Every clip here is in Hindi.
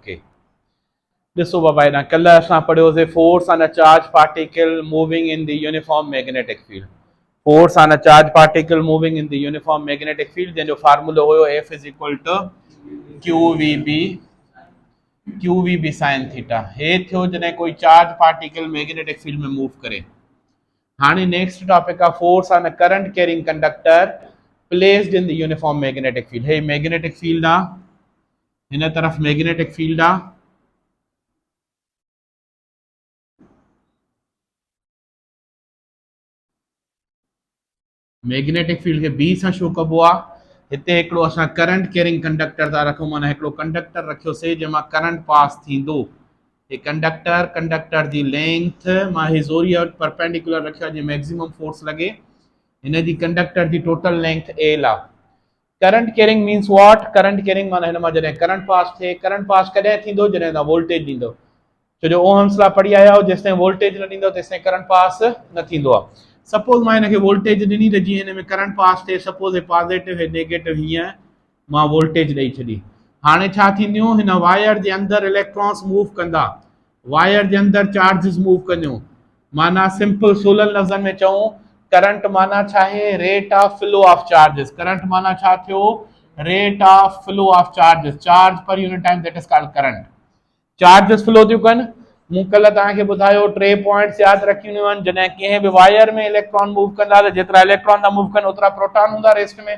ओके ॾिसो बाबा हेॾां कल्ह असां पढ़ियोसीं force on a charge particle moving in the uniform magnetic field. Force on a charge particle moving in the uniform magnetic field जंहिंजो फार्मूलो हुयो F is equal to q we B sine theta. हे थियो जॾहिं कोई चार्ज पार्टिकल मैग्नेटिक फील्ड में मूव करे। हाणे नेक्स्ट टॉपिक आहे force on a current carrying conductor placed in the uniform magnetic field. हे मैग्नेटिक फील्ड आहे, हिन तरफ मैग्नेटिक फील्ड आहे, मैग्नेटिक फील्ड के बी सां शो कबो आहे। हिते हिकिड़ो असां करंट कैरिंग कंडक्टर था रखूं, माना हिकिड़ो कंडक्टर रखियोसीं जंहिंमां करंट पास थींदो। ये कंडक्टर जी लेंथ मां हिज़ोरिया परपेंडिकुलर रखियो आहे, जीअं मैक्सिमम फोर्स लगे। हिन जी कंडक्टर जी टोटल लेंथ एल आहे। Current carrying means what? Current carrying माना हिन मां जॾहिं करंट पास थिए। करंट पास कॾहिं थींदो? जॾहिं तव्हां वोल्टेज ॾींदो। छो जो ओहम्स लॉ पढ़ी आया हो, जेसिताईं वोल्टेज न ॾींदो तेसिताईं करंट पास न थींदो आहे। सपोज मां हिनखे वोल्टेज ॾिनी त जीअं हिन में करंट पास थिए, सपोज हे पॉजिटिव हे नेगेटिव, हीअं मां वोल्टेज ॾेई छॾी। हाणे छा थींदियूं? हिन वायर जे अंदरि इलेक्ट्रॉन्स मूव कंदा, वायर जे अंदरि चार्जिस मूव कंदियूं। माना सिंपल सोलर लफ़्ज़नि में चऊं, करंट माना छा आहे? Rate of flow of charges. Current माना छा थियो? Rate of flow of charges, charge per unit time, that is called current. Charges flow थियूं कनि। मूं कल्ह तव्हांखे ॿुधायो 3 पॉइंट्स यादि रखियूं आहिनि। जॾहिं कंहिं बि वायर में इलेक्ट्रॉन मूव कंदा त जेतिरा इलेक्ट्रॉन था मूव कनि ओतिरा प्रोटॉन हूंदा रेस्ट में।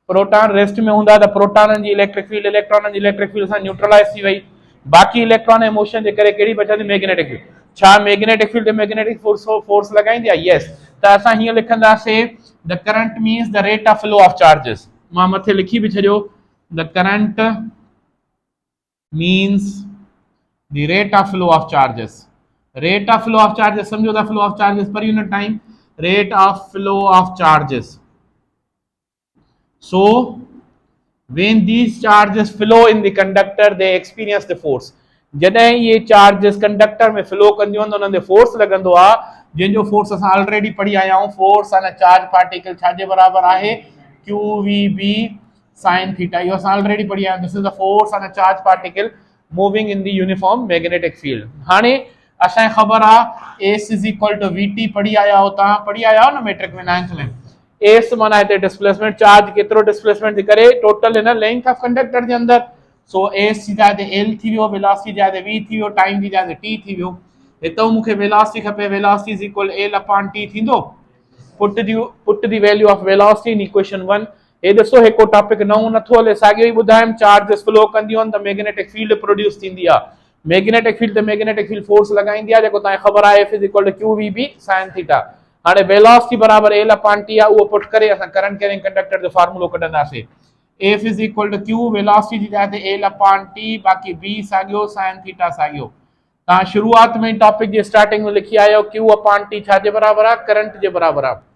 प्रोटॉन रेस्ट में हूंदा त प्रोटॉननि जी इलेक्ट्रिक फील्ड इलेक्ट्रॉननि जी इलेक्ट्रिक फील्ड सां न्यूट्रलाइज थी वई। बाक़ी इलेक्ट्रॉन ऐं मोशन जे करे कहिड़ी बचंदी? Magnetic field. छा मैग्नेटिक फील्ड मैग्नेटिक फोर्स लॻाईंदी आहे? यस। त असां हीअं लिखंदासीं, the current means the rate of flow of charges. मां मथे लिखी बि छॾियो, the current means the rate of flow of charges. Rate of flow of charges, समझो the flow of charges per unit time, rate of flow of charges. So when these charges flow in the conductor they experience the force. जॾहिं ये चार्जेस कंडक्टर में फ्लो कंदियूं आहिनि त उन्हनि ते फोर्स लॻंदो आहे, जंहिंजो फोर्स असां ऑलरेडी पढ़ी आया आहियूं। Force on a charge particle छाजे बराबर आहे? Q we B sine theta. इहो असां ऑलरेडी पढ़ी आया आहियूं। This is the force on a charge particle moving in the uniform magnetic field. हाणे असांखे ख़बर आहे S is equal to V T. पढ़ी आया हो, तव्हां पढ़ी आया हो न मैट्रिक में 9th में। एस माना हिते डिस्प्लेसमेंट, चार्ज केतिरो डिस्प्लेसमेंट थी करे टोटल हिन लेंथ ऑफ कंडक्टर जे अंदरि। सो एस जी जाइ ते एल थी वियो, वेलोसिटी जी जाइ ते वी थी वियो, टाइम जी जाइ ते टी थी वियो। हितां मूंखे वेलोसिटी खपे, velocity is equal L upon T थींदो। Put the value of velocity in equation 1। हे ॾिसो हिकु टॉपिक नओं नथो हले, साॻियो ई ॿुधायमि। चार्जिस फ्लो कंदियूं आहिनि त मैग्नेटिक फील्ड प्रोड्यूस थींदी आहे। मैग्नेटिक फील्ड ते मैग्नेटिक फील्ड फोर्स लॻाईंदी आहे, जेको तव्हांखे ख़बर आहे F is equal to q we B sine theta. हाणे वेलोसिटी बराबर एल अपॉन टी आहे, उहो पुट करे असां करंट कैरिंग कंडक्टर जो फार्मूलो कढंदासीं। F is equal to q, velocity जी जाइ ते एल अपॉन टी, बाक़ी बी साॻियो, साइन थीटा साॻियो। तव्हां शुरूआत में टॉपिक जी स्टार्टिंग में लिखी आयो क्यू अपॉन टी छाजे बराबर आहे? करंट जे बराबर आहे।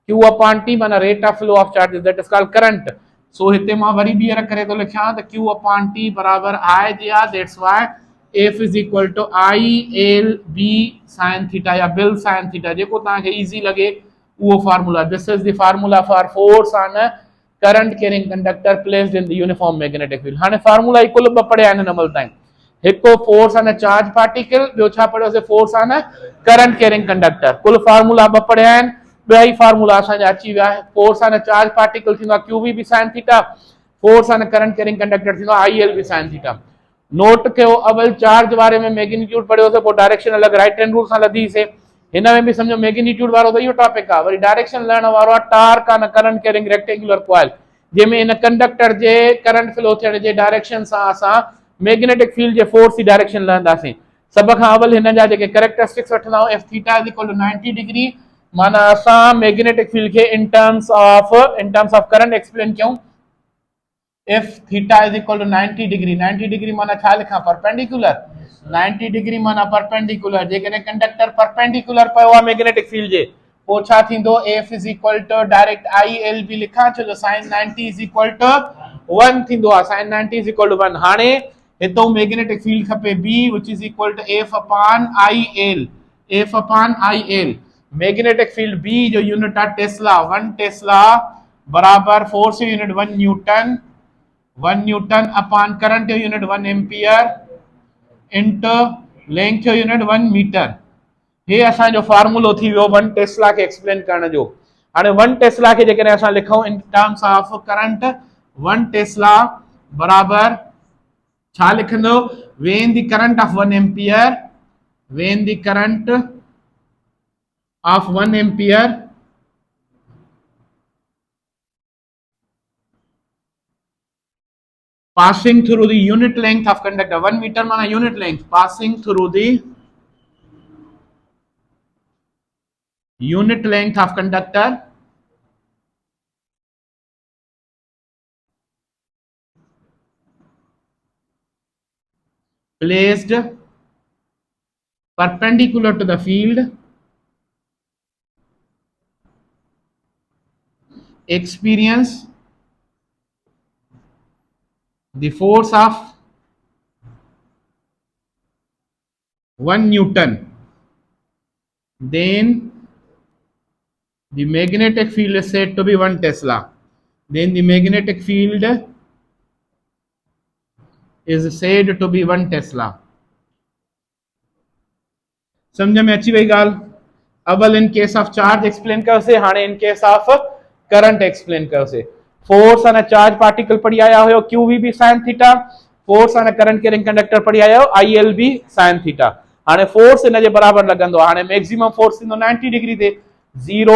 क्यू अपॉन टी माना rate of flow of charges, that is called current. So हिते मां वरी ॿीहर करे थो लिखां त क्यू अपॉन टी बराबर आई जे आहे, that's why F is equal to I L B sine theta या बिल साइन थीटा, जेको तव्हांखे ईज़ी लॻे उहो formula. This is the formula for force on current carrying conductor placed in the uniform magnetic field. हाणे फार्मूला ई कुल ॿ पढ़िया आहिनि हिन महिल ताईं। हिकु फोर्स ऑन चार्ज पार्टिकल, ॿियो छा पढ़ियोसीं? Force on current carrying conductor. कुल फार्मूला ॿ पढ़िया आहिनि। ॿिया ई फार्मूला असांजा अची विया आहे। फोर्स ऑन चार्ज पार्टिकल थींदो आहे Q we B sine theta, force on current carrying conductor थींदो आहे I L B sine theta. Note कयो, अवल चार्ज वारे में मैग्नीट्यूड पढ़ियोसीं, पोइ डायरेक्शन अलॻि राइट हैंड रूल सां लधीसीं। हिन में बि सम्झो मैग्नीट्यूड वारो त इहो टॉपिक आहे। वरी डायरेक्शन लहण वारो आहे torque on current carrying rectangular coil, जंहिंमें इन कंडक्टर जे करंट फ्लो थियण जे डायरेक्शन सां असां मैग्नेटिक फील्ड जे फोर्स जी डायरेक्शन लहंदासीं। सभ खां अवल हिन जा जेके कैरेक्टरिस्टिक्स वठंदा आहियूं, F theta is equal to 90 degree, माना असां मैग्नेटिक फील्ड के in terms of current explain कयूं। F theta is equal to 90 degree. 90 degree माना छा लिखां? परपेंडिकुलर। 90 डिग्री माना परपेंडिकुलर। जेकॾहिं कंडक्टर परपेंडिकुलर पियो आहे मैग्नेटिक फील्ड जे, पोइ छा थींदो? F is equal to direct I L B लिखां, छो जो साइन 90 इज इक्वल टू 1 थींदो आहे। Sine 90 is equal to 1। हाणे हितां मैग्नेटिक फील्ड खपे B, which is equal to F upon IL। F upon IL। Magnetic field B जो यूनिट आहे टेस्ला। 1 टेस्ला बराबर force unit 1 Newton, 1 Newton upon current unit 1 ampere into length जो यूनिट 1 मीटर। ये असांजो फार्मूलो थी वियो 1 टेस्ला के एक्सप्लेन करण जो। हाणे 1 टेस्ला के जेकॾहिं असां लिखूं in terms of current, 1 tesla बराबर छा लिखंदो, when the current of 1 ampere, when the current of 1 ampere passing through the unit length of conductor, 1 meter माना unit length, passing through the unit length of conductor placed perpendicular to the field experience the force of 1 Newton, then the magnetic field is said to be 1 Tesla. Then the magnetic field is said to be 1 Tesla. समझ में अची वही गाल। अवल in case of charge explain कयोसीं, हाणे in case of current explain कयोसीं। फोर्स अने चार्ज पार्टिकल पढ़ी आया हो q we B sine theta, force अने करंट कैरिंग कंडक्टर पढ़ी आया हो I L B sine theta. हाणे फोर्स इन जे बराबर लगंदो, हाणे मैक्सिमम फोर्स थींदो 90 डिग्री ते, 0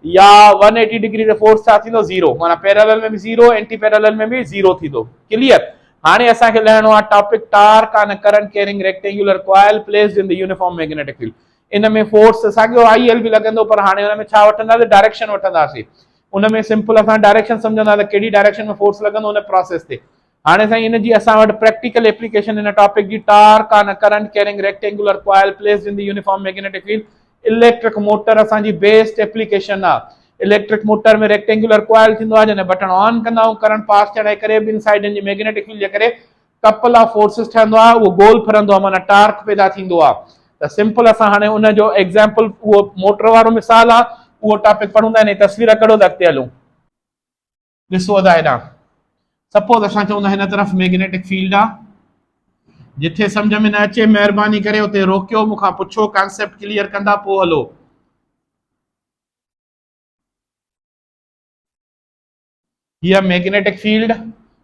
या 180 डिग्री ते फोर्स छा थींदो 0, माना पैरेलल में भी 0, एंटी पैरेलल में भी 0 थींदो। क्लियर। हाणे असांखे लहणो आहे topic torque on current carrying rectangular coil placed in the uniform magnetic field. इन में फोर्स साॻियो आई एल बि लगंदो, पर हाणे हुन में छा वठंदासीं, डायरेक्शन वठंदासीं। उन में सिंपल असां डायरेक्शन सम्झंदा त कहिड़ी डायरेक्शन में फोर्स लगंदो उन प्रोसेस ते। हाणे साईं इन जी असां वटि प्रैक्टिकल एप्लीकेशन इन टॉपिक जी, torque on current carrying rectangular coil placed in the uniform magnetic field. Electric motor असांजी बेस्ट एप्लीकेशन आहे। इलेक्ट्रिक मोटर में रेक्टेंगुलर कॉइल थींदो आहे, जॾहिं बटन ऑन कंदा आहियूं करंट पास थियण जे करे ॿिनि साइडनि जी मैग्नेटिक फील्ड जे करे कपल ऑफ फोर्सेस ठहंदो आहे, उहो गोल फिरंदो आहे, माना टार्क पैदा थींदो आहे। त सिंपल असां हाणे उन जो एग्जांपल, उहो मोटर वारो मिसाल आहे, उहो टॉपिक पढ़ूंदा आहिनि। तस्वीर कढो त अॻिते हलूं। ॾिसो अदा हेॾां, सपोज असां चऊं हिन तरफ़ मैग्नेटिक फील्ड आहे, जिथे सम्झ में न अचे महिरबानी करे उते रोकियो, मूंखां पुछो, कॉन्सेप्ट क्लियर कंदा पोइ हलो। हीअ मैग्नेटिक फील्ड,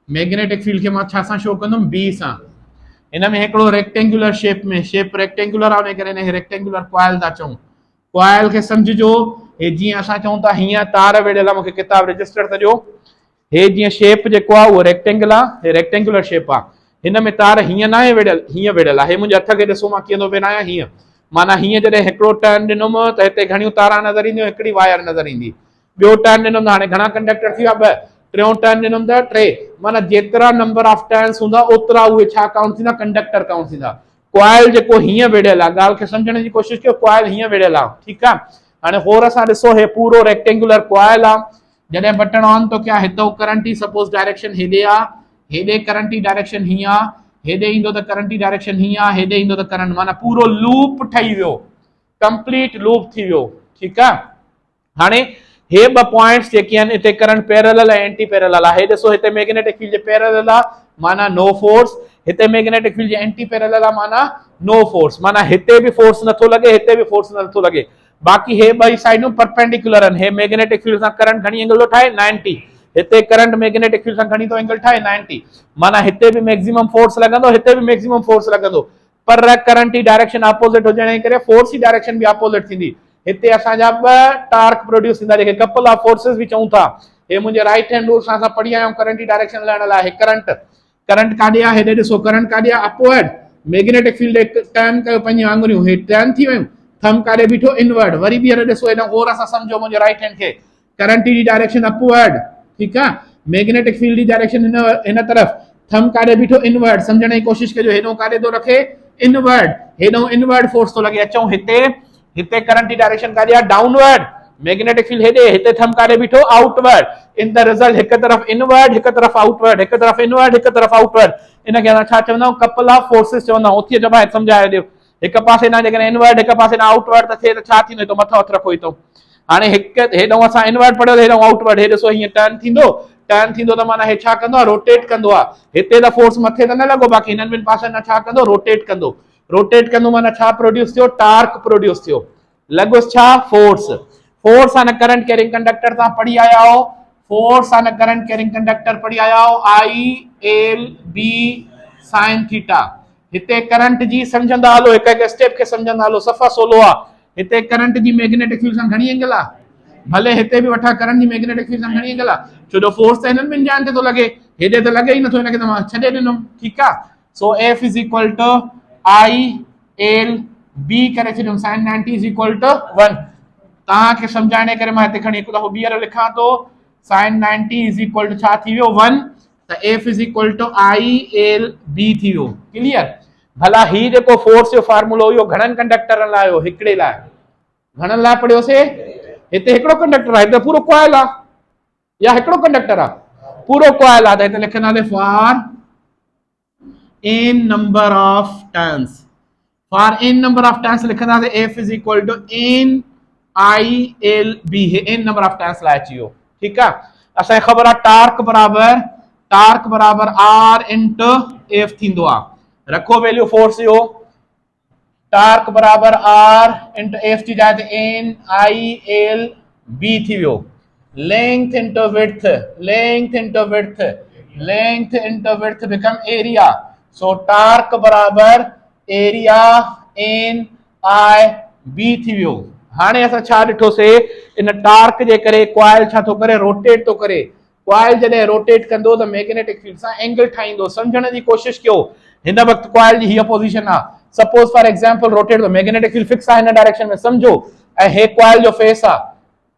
मैग्नेटिक फील्ड खे मां छा सां शो कंदुमि, बी सां। इन में हिकिड़ो रेक्टेंगुलर शेप में, शेप रेक्टेंगुलर आहे, उन करे हिन खे रेक्टेंगुलर कॉइल था चऊं। कॉइल खे सम्झिजो, हे जीअं असां चऊं था हीअं तार वेड़ियल आहे, मूंखे किताब रजिस्टर त ॾियो। हे जीअं शेप जेको आहे उहो रेक्टेंगल आहे, हे रेक्टेंगुलर शेप आहे। हिन में तार हीअं न आहे वेड़ियल, हीअं वेड़ियल आहे। हे मुंहिंजे हथ खे ॾिसो, मां कीअं थो वेड़ायां, हीअं। माना हीअं जॾहिं हिकिड़ो टर्न ॾिनुमि त हिते घणियूं तारा नज़र ईंदियूं, हिकिड़ी वायर नज़र ईंदी। ॿियो टर्न ॾिनुमि त हाणे घणा कंडक्टर थी विया, 2। टियों टर्न ॾिनुमि त 3। माना जेतिरा नंबर ऑफ टर्न्स हूंदा ओतिरा उहे छा काउंट थींदा, कंडक्टर काउंट थींदा। कॉइल जेको हीअं वेड़ियल आहे, ॻाल्हि खे सम्झण जी कोशिशि कयो, कॉइल हीअं वेड़ियल आहे, ठीकु आहे। हाणे होर असां ॾिसो, हे पूरो रेक्टेंगुलर कॉइल आहे। जॾहिं बटन ऑन तो क्या, हितो करंट ही सपोज डायरेक्शन हेॾे आहे, हेॾे करंट जी डायरेक्शन हीअं आहे, हेॾे ईंदो त करंट जी डायरेक्शन हीअं आहे, हेॾे ईंदो त करंट, माना पूरो लूप ठही वियो, कंप्लीट लूप थी वियो, ठीकु आहे। हाणे हे ॿ पॉइंट्स जेके आहिनि, हिते करंट पैरेलल ऐं एंटी पैरेलल आहे। हे ॾिसो, हिते मैग्नेटिक फील्ड जे पैरेलल आहे, माना नो फोर्स। हिते मैग्नेटिक फील्ड जे एंटी पैरेलल आहे, माना नो फोर्स। माना हिते बि फोर्स नथो लॻे, हिते बि फोर्स नथो लॻे। बाक़ी हे ॿई साइडूं परपेंडिकुलर आहिनि। हे मैग्नेटिक फील्ड सां करंट घणी एंगल थो ठाहे, 90। हिते करंट मैग्नेटिक फील्ड सां घणी थो एंगल ठाहे, 90। माना हिते बि मैक्सिमम फोर्स लॻंदो, हिते बि मैक्सिमम फोर्स लॻंदो, पर करंट जी डायरेक्शन अपोजिट हुजण जे करे फोर्स जी डायरेक्शन बि अपोजिट थींदी। हिते असांजा 2 टार्क प्रोड्यूस थींदा, जेके कपल ऑफ फोर्सेस बि चऊं था। हे मुंहिंजे राइट हैंड रूल सां असां पढ़ी आया आहियूं करंट जी डायरेक्शन लहण लाइ। हे करंट, करंट काॾे आहे, हेॾे ॾिसो, करंट काॾे आहे, अपवर्ड। मैग्नेटिक फील्ड टर्न कयो पंहिंजी आङुरियूं, हे टर्न थी वियूं, थंब काॾे बीठो, इनवर्ड। वरी ॿीहर ॾिसो, हेॾां और असां सम्झो मुंहिंजे राइट हैंड खे, करंट जी डायरेक्शन अपवर्ड, ठीकु आहे। मैग्नेटिक फील्ड जी डायरेक्शन हिन तरफ़, थंब काॾे बीठो, इनवर्ड। सम्झण जी कोशिशि कजो, हेॾो काॾे थो रखे, इनवर्ड। हेॾो इनवर्ड फोर्स थो लॻे। अचूं हिते, हिते करंट जी डायरेक्शन काॾे आहे, डाउनवर्ड। मैग्नेटिक फील्ड हेॾे, हिते थंब काॾे बीठो, आउटवर्ड। इन द रिजल्ट हिक तरफ़ इनवर्ड, हिक तरफ़ आउटवर्ड, हिक तरफ़ इनवर्ड, हिक तरफ़ आउटवर्ड। इन खे असां छा चवंदा आहियूं, कपल ऑफ फोर्सेस चवंदा आहियूं। उथी दॿाए सम्झाए ॾियो। हिक पासे ना जेकॾहिं इनवर्ड, हिक पासे ना आउटवर्ड त थिए त छा थींदो, तो मथो हथ रखो हितो। हाणे हिक हेॾो असां इनवर्ड पढ़ियो, हेॾो आउटवर्ड। हे ॾिसो हीअं टर्न थींदो, टर्न थींदो त माना हे छा कंदो आहे, रोटेट कंदो आहे। हिते त फोर्स मथे त न लॻो, बाक़ी हिननि ॿिनि पासनि न छा कंदो, रोटेट कंदो। रोटेट कंदो माना छा प्रोड्यूस थियो, टार्क प्रोड्यूस थियो। लॻुसि छा, force. Force on a current carrying conductor तव्हां पढ़ी आया हो। Force on a current carrying conductor पढ़ी आया हो, I L B sine theta. हिते करंट जी सम्झंदा हलो, हिक हिक स्टेप खे सम्झंदा हलो, सफ़ा सोलो आहे। हिते करंट जी मैग्नेटिक फील्ड सां घणी एंगल आहे, भले हिते बि वठा करंट जी मैग्नेटिक फील्ड सां घणी एंगल आहे, छो जो फोर्स त हिननि ॿिनि जान ते थो लॻे, हेॾे त लॻे ई नथो, हिनखे त मां छॾे ॾिनुमि। ठीकु आहे। So F is equal to I L B करे छॾियुमि, साइन 90 इज इक्वल टू 1। तव्हांखे सम्झाइण करे मां हिते खणी हिकु दफ़ो ॿीहर लिखां थो, साइन 90 इज इक्वल टू छा थी वियो, 1। त F is equal to I L B थी वियो। क्लियर। भला ही जेको फोर्स जो फार्मूलो इहो घणनि कंडक्टरनि लाइ हो, हिकिड़े लाइ, घणनि लाइ पढ़ियोसीं, हिते हिकिड़ो कंडक्टर आहे, हिते पूरो कॉइल आहे, या हिकिड़ो कंडक्टर आहे, पूरो कॉइल आहे, त हिते लिखंदासीं for n number of turns. For n number of turns लिखंदासीं f is equal to n i l b, हे n नंबर ऑफ टर्न्स लाइ अची वियो। ठीकु आहे। असांखे ख़बर आहे टार्क बराबर r इंटू f थींदो आहे। रखो वैल्यू फोर्स जो, टार्क बराबर r इंटू f जी जाइ ते n i l b थी वियो। Length into width, length into width, length into width become area. So torque बराबर एरिया n i b थी वियो। हाणे असां छा ॾिठोसीं, इन टार्क जे करे कॉइल छा थो करे, रोटेट थो करे। कॉइल जॾहिं रोटेट कंदो त मैग्नेटिक फील्ड सां एंगल ठाहींदो। सम्झण जी कोशिश कयो, हिन वक़्तु कॉइल जी हीअ पोजीशन आहे, सपोज फॉर एग्जांपल रोटेट, तो मैग्नेटिक फील्ड फिक्स आहे हिन डायरेक्शन में, समझो, ऐं हे कॉइल जो फेस आहे।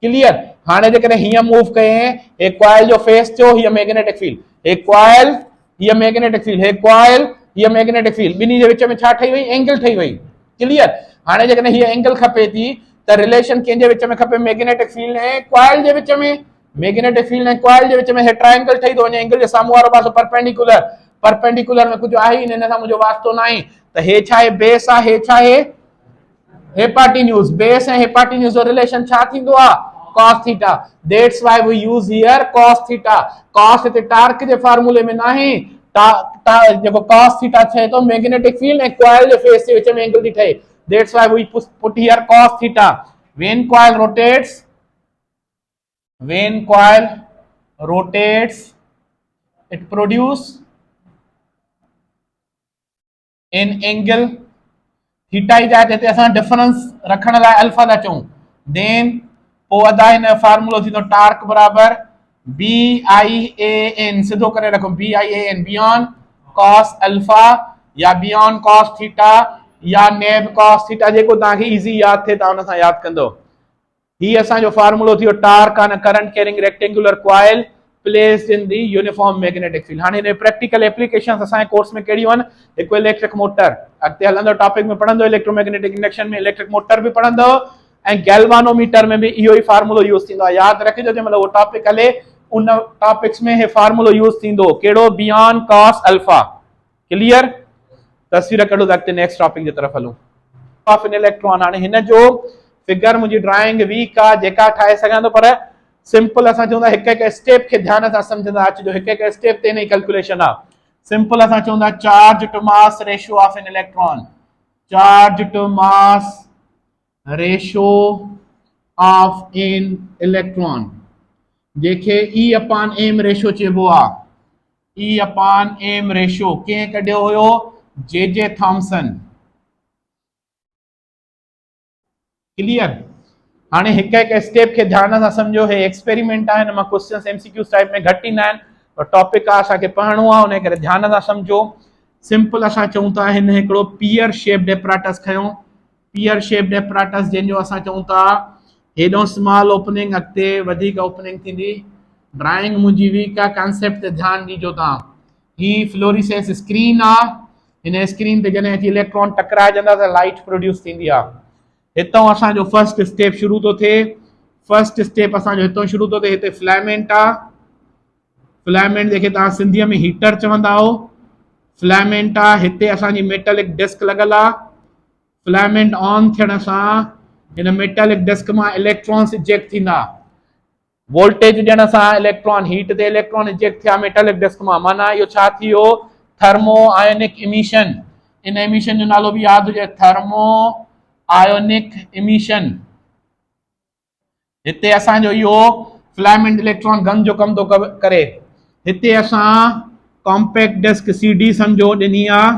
क्लियर। हाणे जेकॾहिं हीअं मूव कयईं, हे कॉइल जो फेस थियो, हीअ मैग्नेटिक फील्ड, हे कॉइल, हीअ मैग्नेटिक फील्ड, हे कॉइल, हीअ मैग्नेटिक फील्ड, ॿिन्ही जे विच में छा ठही वई, एंगल ठही वई। क्लियर। हाणे जेकॾहिं हीअ एंगल खपे थी, त रिलेशन कंहिंजे विच में खपे, मैग्नेटिक फील्ड ऐं कॉइल जे विच में। मैग्नेटिक फील्ड ऐं कॉइल जे विच में हे ट्रायंगल ठही थो वञे, एंगल जे साम्हूं वारो पासो परपेंडिकुलर, परपेंडिकुलर में कुझु आहे ई न, हिन सां मुंहिंजो वास्तो न आहे। त हे छा आहे, बेस आहे, हे छा आहे, हेपाटिन्यूज। बेस ऐं हेपाटिन्यूज जो रिलेशन छा थींदो आहे, cos theta. That's why we use here cos theta. cos हिते टार्क जे फार्मूले में न आहे, जेको cos थीटा चए तो मैग्नेटिक फील्ड ऐं कॉइल जे फेस जे विच में एंगल थी ठहे। That's why we put here cos theta. When coil rotates it produce an angle theta ई जाइ ते असां डिफरेंस रखण लाइ अल्फा था चऊं। देन पोइ अदा हिन फार्मूलो थींदो टार्क बराबर बी आई ए एन, सिधो करे रखो B I A N, beyond cos alpha या बियॉन्ड कॉस थीटा या नेब कॉस थीटा, जेको तव्हांखे इजी याद थिए तव्हां हुन सां याद कंदो। ही असांजो फार्मूलो थियो torque on a current carrying rectangular coil placed in the uniform magnetic field. हाणे इन प्रैक्टिकल एप्लीकेशंस असांजे कोर्स में कहिड़ियूं आहिनि, हिकु इलेक्ट्रिक मोटर, अॻिते हलंदो टॉपिक में पढ़ंदो इलेक्ट्रोमैग्नेटिक इंडक्शन में इलेक्ट्रिक मोटर बि पढ़ंदो, ऐं गैल्वानोमीटर में बि इहो ई फार्मूलो यूज़ थींदो आहे। यादि रखिजो जंहिं महिल उहो टॉपिक हले उन टॉपिक्स में हे फार्मूलो यूज़ थींदो, कहिड़ो, बियॉन्ड कॉस अल्फा। क्लियर। तस्वीर कढो त अॻिते नेक्स्ट टॉपिक जे तरफ़ हलूं। Of an electron. हाणे हिन जो फिगर मुंहिंजी ड्राइंग वीक आहे, जेका ठाहे सघां थो, पर सिंपल असां चवंदा हिकु हिकु स्टेप खे ध्यान सां सम्झंदा अचिजो, हिकु हिकु स्टेप ते इन जी कैलकुलेशन आहे। सिंपल असां चवंदा charge to mass ratio of an electron, charge to mass ratio of an electron, जंहिंखे ई अपॉन एम रेशियो चइबो आहे। ई अपॉन एम रेशियो कंहिं कढियो हुयो, जे थॉमसन। क्लियर। हाणे हिकु हिकु स्टेप खे ध्यान सां सम्झो, हे एक्सपेरिमेंट आहे, हिन मां क्वेश्चंस एमसीक्यूज टाइप में घटि ईंदा आहिनि, और टॉपिक आहे असांखे पढ़णो आहे, उन करे ध्यान सां सम्झो। सिंपल असां चऊं था हिन हिकिड़ो पियर शेप्ड एपराटस खयों, पियर शेप्ड एपराटस जंहिंजो असां चऊं था हेॾो स्मॉल ओपनिंग, अॻिते वधीक ओपनिंग थींदी। ड्राइंग मुंहिंजी वीक आहे, कॉन्सेप्ट ते ध्यानु ॾिजो तव्हां। ही फ्लोरिसेंस स्क्रीन आहे, हिन स्क्रीन ते जॾहिं इलेक्ट्रॉन टकराइजंदा त लाइट प्रोड्यूस थींदी आहे। हितां असांजो फर्स्ट स्टेप शुरू थो थिए, फर्स्ट स्टेप असांजो हितां शुरू थो थिए। हिते फिलामेंट आहे, फिलामेंट जंहिंखे तव्हां सिंधीअ में हीटर चवंदा हो, फिलामेंट आहे। हिते असांजी मेटेलिक डिस्क लॻल आहे, फिलामेंट ऑन थियण सां हिन मेटेलिक डिस्क मां इलेक्ट्रॉन्स इजेक्ट थींदा। वोल्टेज ॾियण सां इलेक्ट्रॉन हीट ते इलेक्ट्रॉन इजेक्ट थिया मेटालिक डिस्क मां, माना इहो छा थियो, थर्मो आयोनिक इमिशन। इन इमिशन जो नालो बि यादि हुजे, थर्मो आयोनिक इमिशन। हिते असांजो इहो फिलामेंट इलेक्ट्रॉन गन जो कम थो करे। हिते असां कॉम्पैक्ट डिस्क CD सम्झो ॾिनी आहे,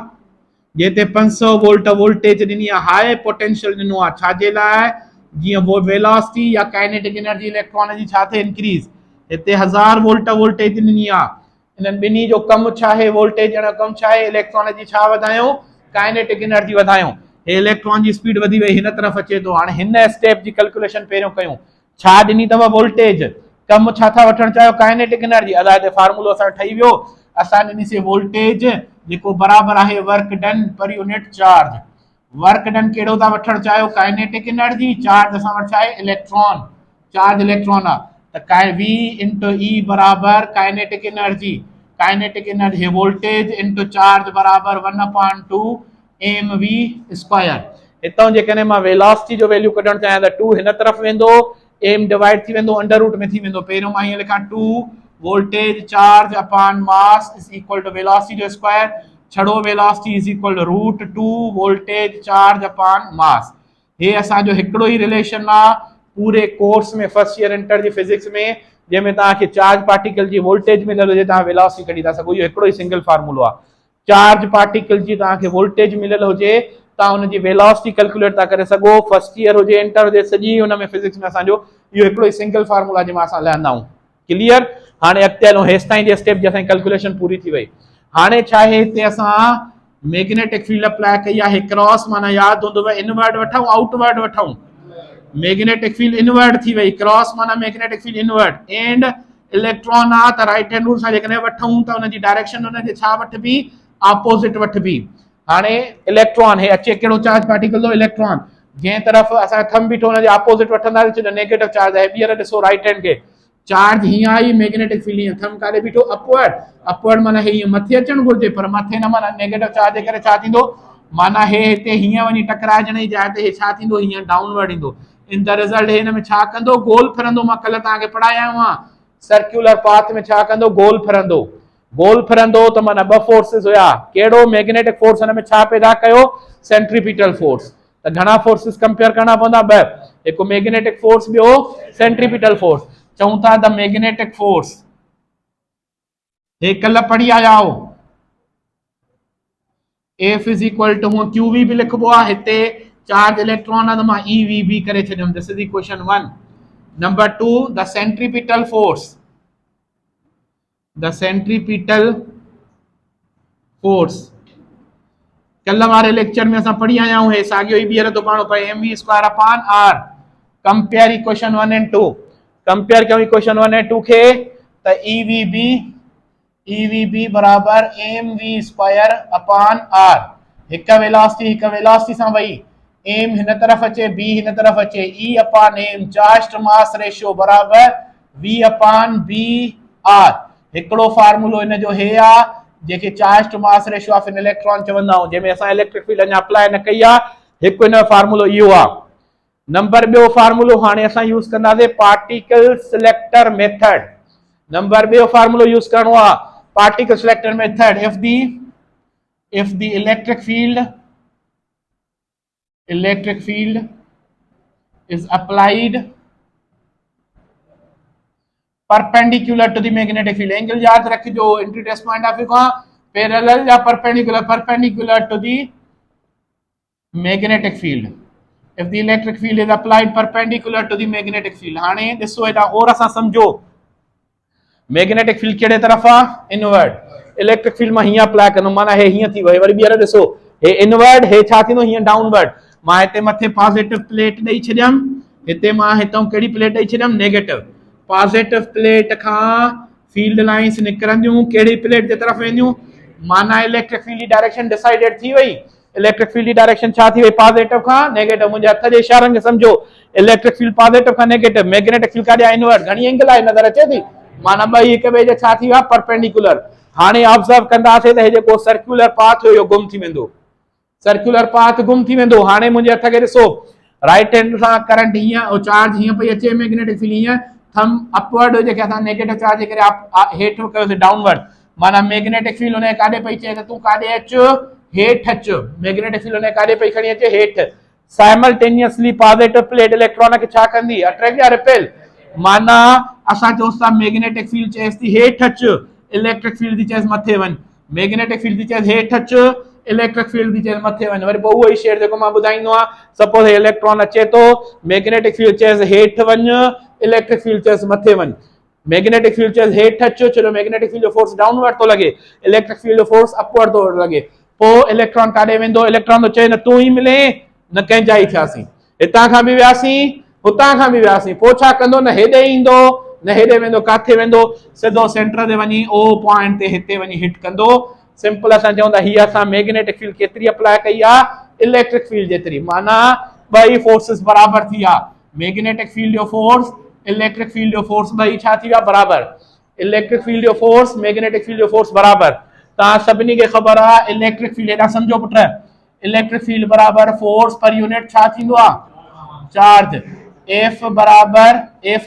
जेते 500 वोल्ट वोल्टेज ॾिनी आहे, हाई पोटेंशियल ॾिनो आहे, छाजे लाइ, जीअं वो वेलोसिटी या काइनेटिक एनर्जी इलेक्ट्रॉन जी छा थे इंक्रीज। हिते 1000 वोल्ट वोल्टेज ॾिनी आहे, इन्हनि ॿिन्ही जो कमु छा आहे, वोल्टेज ॾियण जो कमु छा आहे, इलेक्ट्रॉन जी छा वधायूं, काइनेटिक एनर्जी वधायूं। हे इलेक्ट्रॉन जी स्पीड वधी वई, हिन तरफ़ अचे थो। हाणे हिन स्टेप जी कैलकुलेशन पहिरियों कयूं, छा ॾिनी अथव वोल्टेज, कमु छा था वठणु चाहियो, काइनेटिक एनर्जी। अदा हिते फार्मूलो असां ठही वियो, असां ॾिनीसीं वोल्टेज जेको बराबर आहे work done per unit charge. Work done कहिड़ो था वठणु चाहियो, काइनेटिक एनर्जी, चार्ज असां वटि छा आहे इलेक्ट्रॉन, चार्ज इलेक्ट्रॉन आहे, त V इंटू E बराबर kinetic energy, kinetic energy voltage into charge बराबर 1/2 mv स्क्वायर। हितां जेकॾहिं मां वेलोसिटी जो वैल्यू कढणु चाहियां त 2 हिन तरफ़ वेंदो, m डिवाइड थी वेंदो, अंडर रूट में थी वेंदो। पहिरियों मां हीअं लिखां 2 voltage charge upon mass is equal to velocity जो स्क्वायर, छड़ो velocity is equal to root 2 voltage charge upon mass. हे असांजो हिकिड़ो ई रिलेशन आहे पूरे कोर्स में, फर्स्ट ईयर इंटर जी फिजिक्स में, जंहिंमें तव्हांखे चार्ज पार्टिकल जी वोल्टेज मिलियल हुजे, तव्हां वेलोसिटी कढी था सघो। इहो हिकिड़ो ई सिंगल फार्मूलो आहे। चार्ज पार्टिकल जी तव्हांखे वोल्टेज मिलियल हुजे, तव्हां हुनजी वेलोसिटी कैलकुलेट था करे सघो, फर्स्ट ईयर हुजे इंटर हुजे, सॼी हुन में फिजिक्स में असांजो इहो हिकिड़ो ई सिंगल फार्मूला जंहिंमां असां लहंदा आहियूं। क्लियर। हाणे अॻिते हलूं, हेसि ताईं जे स्टेप जी असांजी कैलकुलेशन पूरी थी वई। हाणे छा आहे, हिते असां मैग्नेटिक फील्ड अप्लाई कई आहे, क्रॉस माना यादि हूंदव इनवर्ड वठूं आउटवर्ड वठूं, मैग्नेटिक फील्ड इनवर्ड थी वई, क्रॉस माना magnetic field inward, and electron आहे त राइट हैंड रूल सां जेकॾहिं वठूं त हुनजी डायरेक्शन हुनजे छा वठबी, ऑपोजिट वठबी। हाणे इलेक्ट्रॉन हे अचे कहिड़ो चार्ज पार्टिकल जो इलेक्ट्रॉन, जंहिं तरफ़ असां थंब बीठो हुनजे ऑपोजिट वठंदासीं त नेगेटिव चार्ज आहे। ॿीहर ॾिसो राइट हैंड खे, चार्ज हीअं आई, मैग्नेटिक फील्ड हीअं, थंब काॾे बीठो अपवर्ड, अपवर्ड माना हे हीअं मथे अचणु घुरिजे, पर मथे न, माना नेगेटिव चार्ज जे करे छा थींदो, माना हे हिते हीअं वञी टकराइजण जी जाइ ते हे छा थींदो, हीअं डाउनवर्ड ईंदो। इन द रिजल्ट हिन में छा कंदो, गोल फिरंदो। मां कल्ह तव्हांखे पढ़ाया हुआ, सर्कुलर पाथ में छा कंदो, गोल फिरंदो। गोल फिरंदो त माना ॿ फोर्सिस हुया, कहिड़ो मैग्नेटिक फोर्स हुन में छा पैदा कयो, सेंट्रीपिटल फोर्स। त घणा फोर्सिस कंपेयर करणा पवंदा, ॿ, हिकु मैग्नेटिक फोर्स, ॿियो सेंट्रीपिटल फोर्स। चऊं था द मैग्नेटिक फोर्स, हे कल्ह पढ़ी आया हो, F is equal to QV भी लिखबो आहे, हिते चार्ज इलेक्ट्रॉन आहे त मां EVB करे छॾियुमि। This is equation 1। नंबर 2 the centripetal force, the centripetal force कल्ह वारे लेक्चर में असां पढ़ी आया आहियूं, हे साॻियो ई ॿीहर थो पढ़णो पए, mv square upon r। Compare equation 1 and 2, compare कयूं इक्वेशन 1 ऐं 2 खे, त EVB बराबर mv स्क्वायर अपॉन r। हिकु वेलोसिटी सां वई, m हिन तरफ़ अचे, b हिन तरफ़ अचे, E upon m, charge to mass ratio बराबर v अपॉन b r। हिकिड़ो फार्मूलो हिन जो हे आहे जेके charge to mass ratio of an electron चवंदा आहियूं, जंहिंमें असां इलेक्ट्रिक फील्ड अञा अप्लाई न कई आहे, हिकु हिन जो फार्मूलो इहो आहे। नंबर ॿियो फार्मूलो हाणे असां यूज़ कंदासीं पार्टिकल सिलेक्टर मेथड। नंबर ॿियो फार्मूलो यूज़ करणो आहे particle selector method। if the electric field is applied perpendicular to the magnetic field, angle याद रखिजो, entry test point of view खां पैरेलल या perpendicular to the magnetic field। if the electric field is applied perpendicular to the magnetic field। हाणे ॾिसो हेॾा और असां समझो, मैग्नेटिक फील्ड केड़े तरफ आ, इनवर्ड। इलेक्ट्रिक फील्ड मां हीअं अप्लाई कंदो, माना हे हीअं थी वई, वरी ॿीहर ॾिसो, हे इनवर्ड, हे छा थींदो, हीअं डाउनवर्ड। मां हिते मथे पॉजिटिव प्लेट ॾेई छॾियमि, हिते मां हितां कहिड़ी प्लेट ॾेई छॾियमि, नेगेटिव। पॉजिटिव प्लेट खां फील्ड लाइंस निकिरंदियूं, कहिड़ी प्लेट जे तरफ वेंदियूं, माना इलेक्ट्रिक फील्ड जी डायरेक्शन डिसाइडेड थी वई। इलेक्ट्रिक फील्ड जी डायरेक्शन छा थी वई, पॉजिटिव खां नेगेटिव। मुंहिंजे हथ जे इशारनि खे समझो, इलेक्ट्रिक फील्ड पॉजिटिव खां नेगेटिव, मैग्नेटिक फील्ड काॾे इनवर्ड। घणी एंगल आहे नज़र अचे थी, माना ॿई हिक ॿिए जे छा थी विया, परपेंडिकुलर। हाणे ऑब्जर्व कंदासीं त हे जेको सर्कुलर पाथ हुयो गुम थी वेंदो, सर्कुलर पाथ गुम थी वेंदो। हाणे मुंहिंजे हथ खे ॾिसो, राइट हैंड सां करंट हीअं, चार्ज हीअं पई अचे, मैग्नेटिक फील्ड हीअं, थम अपवर्ड हुजे के असां नेगेटिव चार्ज जे करे हेठि कयोसीं डाउनवर्ड, माना मैग्नेटिक फील्ड हुनजे काॾे पई चए त तूं काॾे अचु, हेठि अचु, मैग्नेटिक फील्ड हुनजे काॾे पई खणी अचे, हेठि। साइमल्टेनियसली पॉजिटिव प्लेट इलेक्ट्रॉन खे छा कंदी, अट्रैक्ट या रिपेल, माना असां चऊं था मैग्नेटिक फील्ड चएसि थी हेठि अचु, इलेक्ट्रिक फील्ड थी चएसि मथे वञ, मैग्नेटिक फील्ड थी चएसि हेठि अचु, इलेक्ट्रिक फील्ड थी चएसि मथे वञ। वरी पोइ उहो ई शेयर जेको मां ॿुधाईंदो आहियां, सपोज इलेक्ट्रॉन अचे थो, मैग्नेटिक फील्ड चएसि हेठि वञ, इलेक्ट्रिक फील्ड चएसि मथे वञ। मैग्नेटिक फील्ड चएसि हेठि अचो, छो मैग्नेटिक फील्ड जो फोर्स डाउनवर्ड थो लॻे, इलेक्ट्रिक फील्ड जो फोर्स अपवर्ड थो लॻे। पोइ इलेक्ट्रॉन काॾे वेंदो, इलेक्ट्रॉन थो चए न तूं ई मिले न कंहिं जा ई थियासीं, हितां खां बि वियासीं, हुतां खां बि वियासीं, पोइ छा कंदो, न हेॾे ईंदो न हेॾे वेंदो, काथे वेंदो, सिधो सेंटर ते वञी ओ पॉइंट ते हिते वञी हिट कंदो। सिंपल असां चऊं था हीअ असां मैग्नेटिक फील्ड केतिरी अप्लाई कई आहे, इलेक्ट्रिक फील्ड जेतिरी, माना ॿई फोर्सेस बराबर थी विया, मैग्नेटिक फील्ड जो फोर्स, इलेक्ट्रिक फील्ड जो फोर्स ॿई छा थी विया, बराबर, इलेक्ट्रिक फील्ड जो फोर्स, मैग्नेटिक फील्ड जो फोर्स बराबर। तव्हां सभिनी खे ख़बर आहे इलेक्ट्रिक फील्ड, हेॾा सम्झो पुट, इलेक्ट्रिक फील्ड बराबर फोर्स पर यूनिट छा थींदो आहे, चार्ज, एफ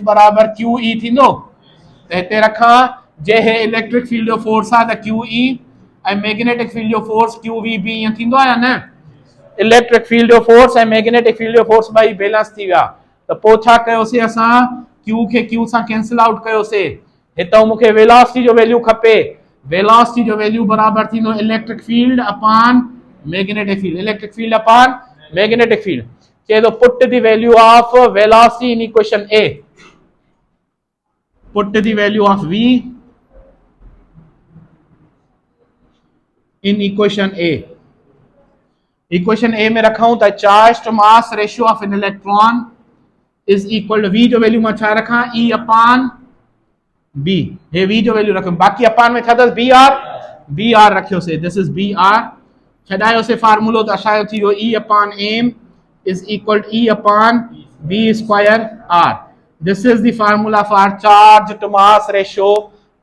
बराबर क्यू ई थींदो। त हिते रखां, जे हे इलेक्ट्रिक फील्ड जो फोर्स आहे त क्यू ई, ऐं मैग्नेटिक फील्ड जो फोर्स क्यू वी बी, ईअं थींदो आहे या न, इलेक्ट्रिक फील्ड जो फोर्स ऐं मैग्नेटिक फील्ड जो फोर्स ॿई बैलेंस थी विया। त पोइ छा कयोसीं असां, क्यू खे क्यू सां कैंसिल आउट कयोसीं, हितां मूंखे वेलोसिटी जो वैल्यू खपे, वेलोसिटी जो वैल्यू बराबर थींदो electric field upon magnetic field, electric field upon magnetic field. चए थो put the value of velocity in equation A, put the value of v in equation A. Equation A में रखूं त charge to mass ratio of an electron is equal to, v जो वैल्यू मां छा रखां, ई अपॉन बी, हे वी जो वैल्यू रखूं, बाकी अपॉन में छा अथसि, बी आर रखियोसीं, दिस इज बी आर, छॾायोसीं फार्मूलो त असांजो थी वियो E upon M is equal to E upon B square R. This is the formula for charge to mass ratio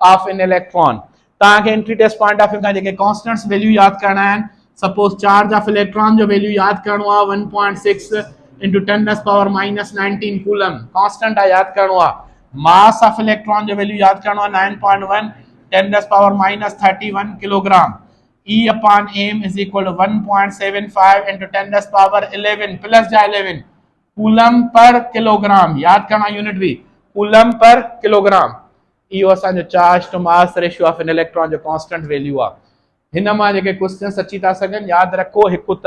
of an electron. तव्हांखे entry test point of view खां जेके कॉन्स्टेंट्स वैल्यू यादि करणा आहिनि, सपोज चार्ज ऑफ इलेक्ट्रॉन जो वैल्यू यादि करणो आहे 1.6 इंटू 10⁻⁹ कूलम, कांस्टेंट आहे, यादि करणो आहे। मास ऑफ इलेक्ट्रॉन जो वैल्यू यादि करणो आहे 9.1 10⁻31 kilogram, E upon m is equal to 1.75 into 10⁻11 plus जा 11 कूलम पर किलोग्राम, याद करना यूनिट भी, कूलम पर किलोग्राम। इहो असांजो charge to mass ratio of an electron जो कांस्टेंट वैल्यू आहे। हिन मां जेके क्वेश्चन्स अची था सघनि, यादि रखो, हिकु त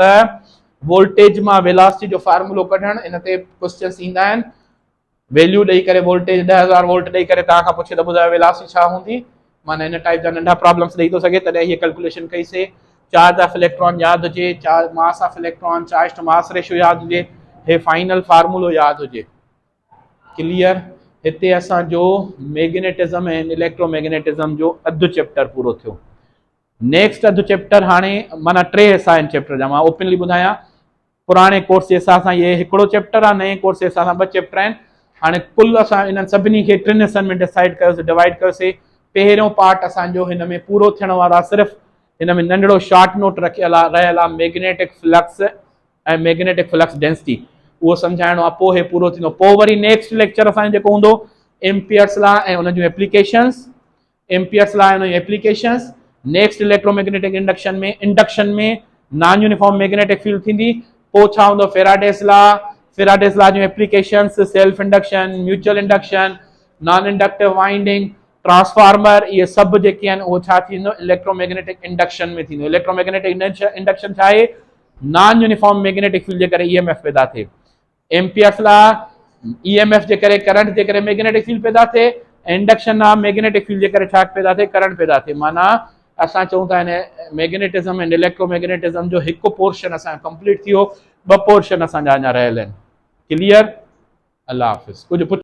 वोल्टेज मां वेलोसिटी जो फार्मूलो कढणु, इन ते क्वेश्चन्स ईंदा आहिनि, वैल्यू ॾेई करे वोल्टेज 10,000 वोल्ट ॾेई करे तव्हां खां पुछे त ॿुधायो वेलोसिटी छा हूंदी, माना इन टाइप जा नंढा प्रॉब्लम्स ॾेई थो सघे, तॾहिं हीअ कैलकुलेशन कईसीं। चार्ज ऑफ इलेक्ट्रॉन यादि हुजे, charge mass of electron, charge to mass ratio यादि हुजे, हे फाइनल फार्मूलो यादि हुजे। क्लियर? हिते असांजो मैग्नेटिज्म ऐं इलेक्ट्रोमैग्नेटिज्म जो अधु चैप्टर पूरो थियो। नेक्स्ट अधु चैप्टर हाणे माना 3 हिसा आहिनि चैप्टर जा, मां ओपनली ॿुधायां, पुराणे कोर्स जे हिसाब सां इहे हिकिड़ो चैप्टर आहे, नए कोर्स जे हिसाब सां 2 चैप्टर आहिनि। हाणे कुल असां इन्हनि सभिनी खे 3 हिसनि में डिसाइड कयोसीं, डिवाइड कयोसीं। पहिरियों पार्ट असांजो हिन में पूरो थियण वारो आहे, सिर्फ़ु हिन में नंढड़ो शॉर्ट नोट रखियल आहे, रहियल आहे मैग्नेटिक फ्लक्स ऐं मैग्नेटिक फ्लक्स डेंसिटी, उहो सम्झाइणो आहे, पोइ हे पूरो थींदो। पोइ वरी नेक्स्ट लेक्चर असांजो जेको हूंदो एम्पियर्स लॉ ऐं उन जूं एप्लीकेशंस, एम्पियर्स लॉ ऐं उन जूं एप्लीकेशंस। नेक्स्ट इलेक्ट्रोमैग्नेटिक इंडक्शन में नॉन यूनिफॉर्म मैग्नेटिक फील्ड थींदी। पोइ छा हूंदो फेराडेस लॉ जूं applications, self induction, mutual induction, non inductive winding, transformer, इहे सभु जेके आहिनि उहो छा थींदो इलेक्ट्रोमैग्नेटिक इंडक्शन में थींदो। इलेक्ट्रोमैग्नेटिक इंडक्शन छा आहे, नॉन यूनिफॉर्म मैग्नेटिक फील्ड जे करे ईएमएफ पैदा थिए। एम्पियर्स लॉ ईएमएफ जे करे, करंट जे करे मैग्नेटिक फील्ड पैदा थिए, ऐं इंडक्शन लॉ मैग्नेटिक फील्ड जे करे छा पैदा थिए, करंट पैदा थिए। माना असां चऊं था हिन मैग्नेटिज्म एंड इलेक्ट्रोमैग्नेटिज्म जो हिकु पोर्शन असांजो कंप्लीट थी वियो, 2 पोर्शन असांजा अञा रहियल आहिनि। क्लियर? अल्लाह हाफ़िज़। कुझु